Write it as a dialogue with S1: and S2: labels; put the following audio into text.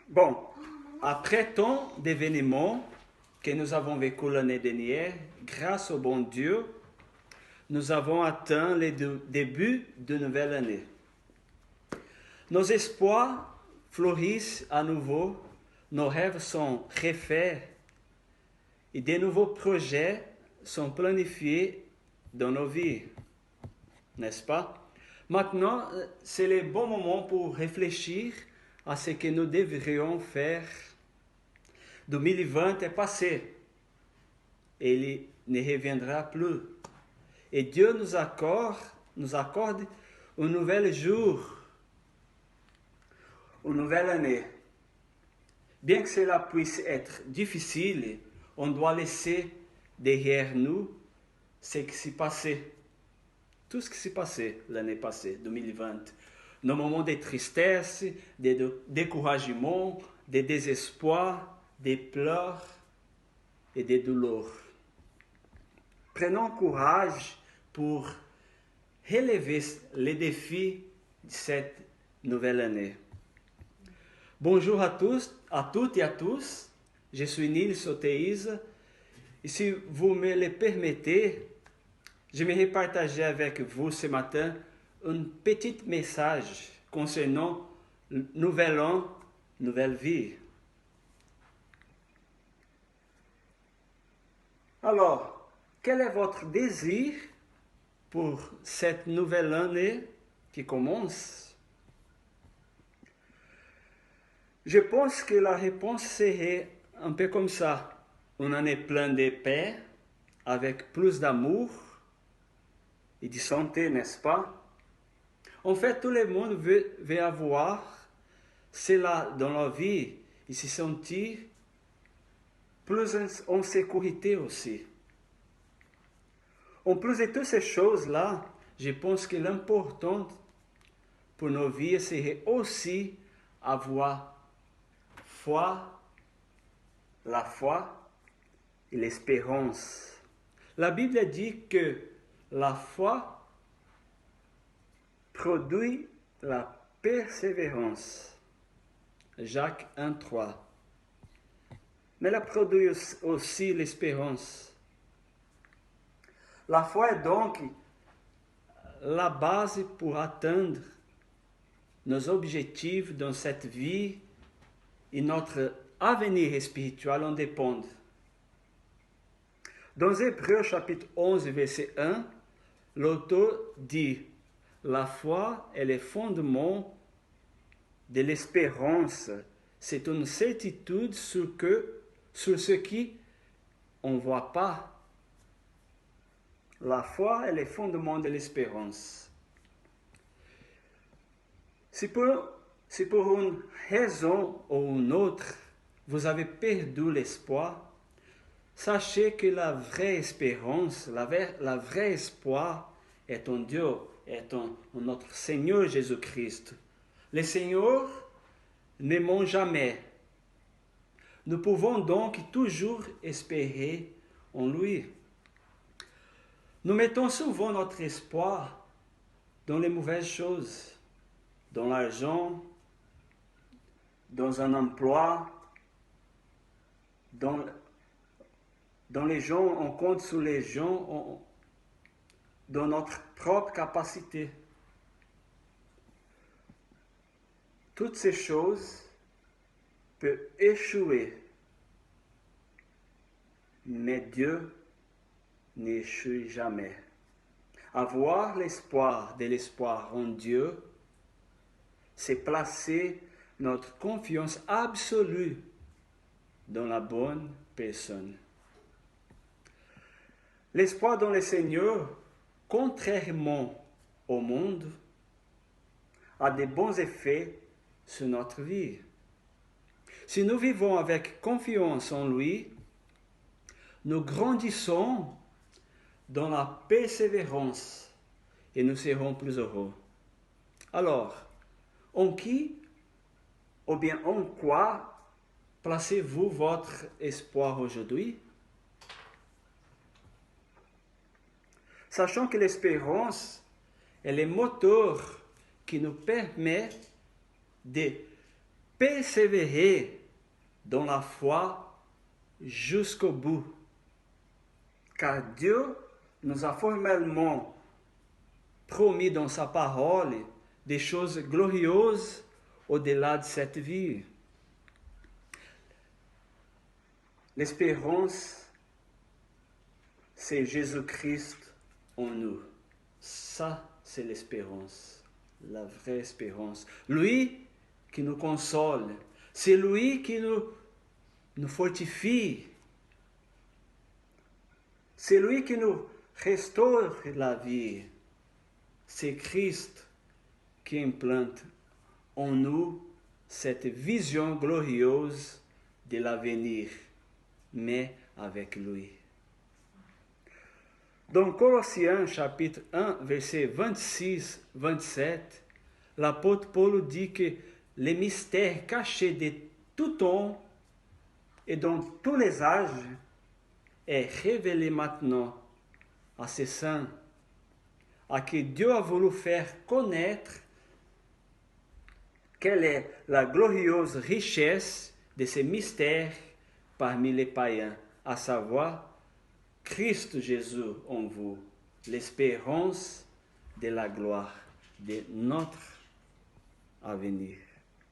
S1: Bon, après tant d'événements que nous avons vécu l'année dernière, grâce au bon Dieu, nous avons atteint le début de nouvelle année. Nos espoirs fleurissent à nouveau, nos rêves sont refaits et de nouveaux projets sont planifiés dans nos vies, n'est-ce pas? Maintenant, c'est le bon moment pour réfléchir à ce que nous devrions faire. 2020 est passé et il ne reviendra plus. Et Dieu nous accorde un nouvel jour, une nouvelle année. Bien que cela puisse être difficile, on doit laisser derrière nous ce qui s'est passé. Tout ce qui s'est passé l'année passée, 2020. Nos moments de tristesse, de découragement, de désespoir, de pleurs et de douleurs. Prenons courage pour relever les défis de cette nouvelle année. Bonjour à tous, à toutes et à tous. Je suis Nils Soteise. Et si vous me le permettez, j'aimerais partager avec vous ce matin un petit message concernant Nouvel An, Nouvelle Vie. Alors, quel est votre désir pour cette nouvelle année qui commence? Je pense que la réponse serait un peu comme ça. Une année pleine de paix, avec plus d'amour et de santé, n'est-ce pas? En fait, tout le monde veut avoir cela dans la vie et se sentir plus en sécurité aussi. En plus de toutes ces choses-là, je pense que l'important pour nos vies serait aussi avoir la foi et l'espérance. La Bible dit que la foi produit la persévérance. Jacques 1,3. Mais elle produit aussi l'espérance. La foi est donc la base pour atteindre nos objectifs dans cette vie et notre avenir spirituel en dépend. Dans Hébreux chapitre 11, verset 1, l'auteur dit « La foi est le fondement de l'espérance. C'est une certitude sur ce qui on ne voit pas. » La foi est le fondement de l'espérance. Si pour une raison ou une autre, vous avez perdu l'espoir, sachez que la vraie espérance, la vraie espoir est en Dieu, est en notre Seigneur Jésus-Christ. Le Seigneur ne ment jamais. Nous pouvons donc toujours espérer en lui. Nous mettons souvent notre espoir dans les mauvaises choses, dans l'argent, dans un emploi, dans les gens, on compte sur les gens, dans notre propre capacité. Toutes ces choses peuvent échouer, mais Dieu n'échoue jamais. Avoir de l'espoir en Dieu, c'est placer notre confiance absolue dans la bonne personne. L'espoir dans le Seigneur, contrairement au monde, a de bons effets sur notre vie. Si nous vivons avec confiance en lui, nous grandissons dans la persévérance et nous serons plus heureux. Alors, en qui ou bien en quoi placez-vous votre espoir aujourd'hui? Sachant que l'espérance est le moteur qui nous permet de persévérer dans la foi jusqu'au bout. Car Dieu nous a formellement promis dans sa parole des choses glorieuses au-delà de cette vie. L'espérance, c'est Jésus-Christ en nous. Ça, c'est l'espérance, la vraie espérance. Lui qui nous console, c'est lui qui nous fortifie, c'est lui qui nous restaure la vie. C'est Christ qui implante en nous cette vision glorieuse de l'avenir, mais avec lui. Dans Colossiens chapitre 1, verset 26-27, l'apôtre Paul dit que les mystères cachés de tout temps et dans tous les âges est révélé maintenant à ses saints, à qui Dieu a voulu faire connaître quelle est la glorieuse richesse de ces mystères parmi les païens, à savoir Christ Jésus en vous, l'espérance de la gloire de notre avenir.